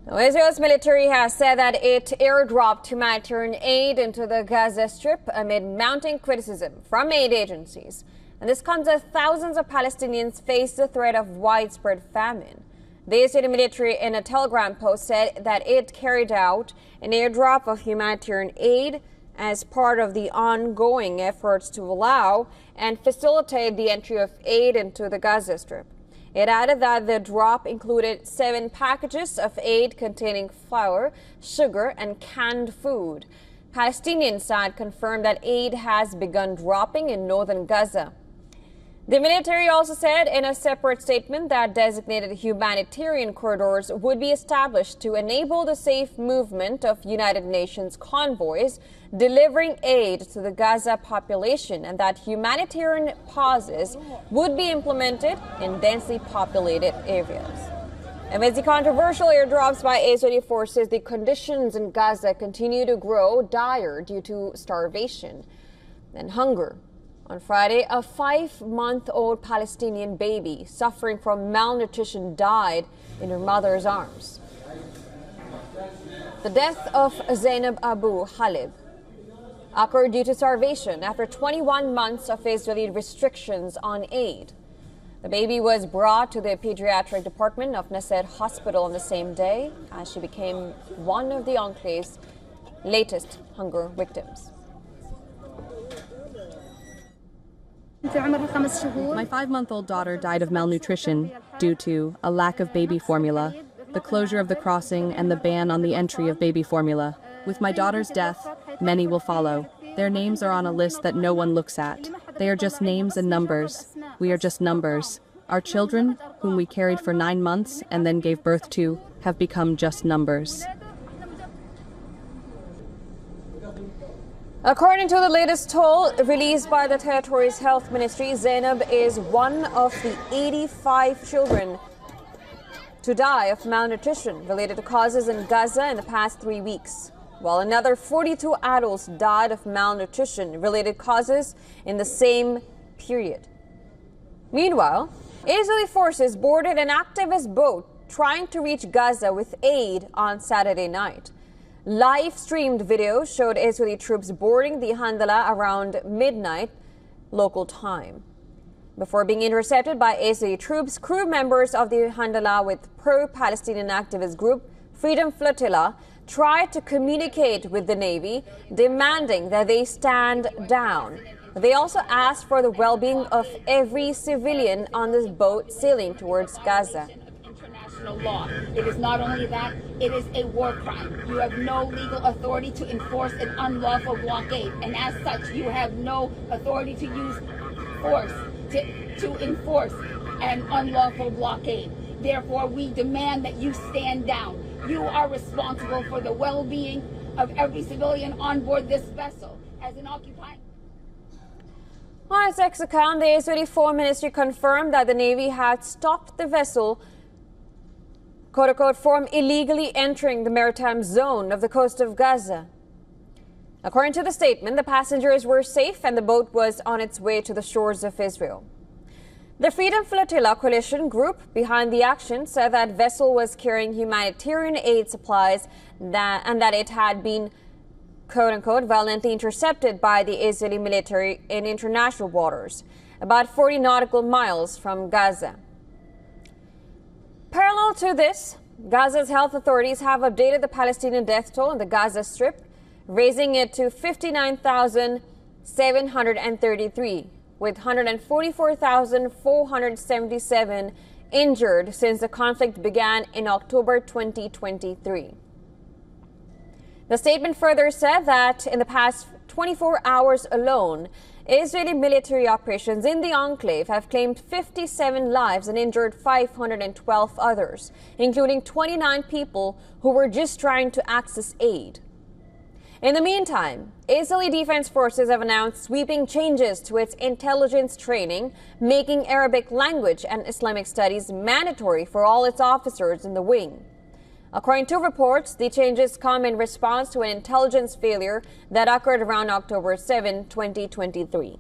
Now, Israel's military has said that it airdropped humanitarian aid into the Gaza Strip amid mounting criticism from aid agencies. And this comes as thousands of Palestinians face the threat of widespread famine. The Israeli military in a telegram post said that it carried out an airdrop of humanitarian aid as part of the ongoing efforts to allow and facilitate the entry of aid into the Gaza Strip. It added that the drop included 7 packages of aid containing flour, sugar, and canned food. Palestinian side confirmed that aid has begun dropping in northern Gaza. The military also said in a separate statement that designated humanitarian corridors would be established to enable the safe movement of United Nations convoys delivering aid to the Gaza population, and that humanitarian pauses would be implemented in densely populated areas. Amidst the controversial airdrops by Israeli forces, the conditions in Gaza continue to grow dire due to starvation and hunger. On Friday, a 5-month-old Palestinian baby suffering from malnutrition died in her mother's arms. The death of Zainab Abu Halib occurred due to starvation after 21 months of Israeli restrictions on aid. The baby was brought to the pediatric department of Nasser Hospital on the same day as she became one of the enclave's latest hunger victims. My 5-month-old daughter died of malnutrition due to a lack of baby formula, the closure of the crossing, and the ban on the entry of baby formula. With my daughter's death, many will follow. Their names are on a list that no one looks at. They are just names and numbers. We are just numbers. Our children, whom we carried for 9 months and then gave birth to, have become just numbers. According to the latest toll released by the territory's health ministry, Zainab is one of the 85 children to die of malnutrition-related to causes in Gaza in the past 3 weeks, while another 42 adults died of malnutrition-related causes in the same period. Meanwhile, Israeli forces boarded an activist boat trying to reach Gaza with aid on Saturday night. Live-streamed video showed Israeli troops boarding the Handala around midnight local time. Before being intercepted by Israeli troops, crew members of the Handala with pro-Palestinian activist group Freedom Flotilla tried to communicate with the Navy, demanding that they stand down. They also asked for the well-being of every civilian on this boat sailing towards Gaza. Law. It is not only that, it is a war crime. You have no legal authority to enforce an unlawful blockade, and as such, you have no authority to use force to enforce an unlawful blockade. Therefore, we demand that you stand down. You are responsible for the well-being of every civilian on board this vessel. As an occupying... On its X account, the Israeli Foreign Ministry confirmed that the Navy had stopped the vessel, quote-unquote, from illegally entering the maritime zone of the coast of Gaza. According to the statement, the passengers were safe and the boat was on its way to the shores of Israel. The Freedom Flotilla coalition group behind the action said that vessel was carrying humanitarian aid supplies and that it had been, quote-unquote, violently intercepted by the Israeli military in international waters, about 40 nautical miles from Gaza. Parallel to this, Gaza's health authorities have updated the Palestinian death toll in the Gaza Strip, raising it to 59,733, with 144,477 injured since the conflict began in October 2023. The statement further said that in the past 24 hours alone, Israeli military operations in the enclave have claimed 57 lives and injured 512 others, including 29 people who were just trying to access aid. In the meantime, Israeli Defense Forces have announced sweeping changes to its intelligence training, making Arabic language and Islamic studies mandatory for all its officers in the wing. According to reports, the changes come in response to an intelligence failure that occurred around October 7, 2023.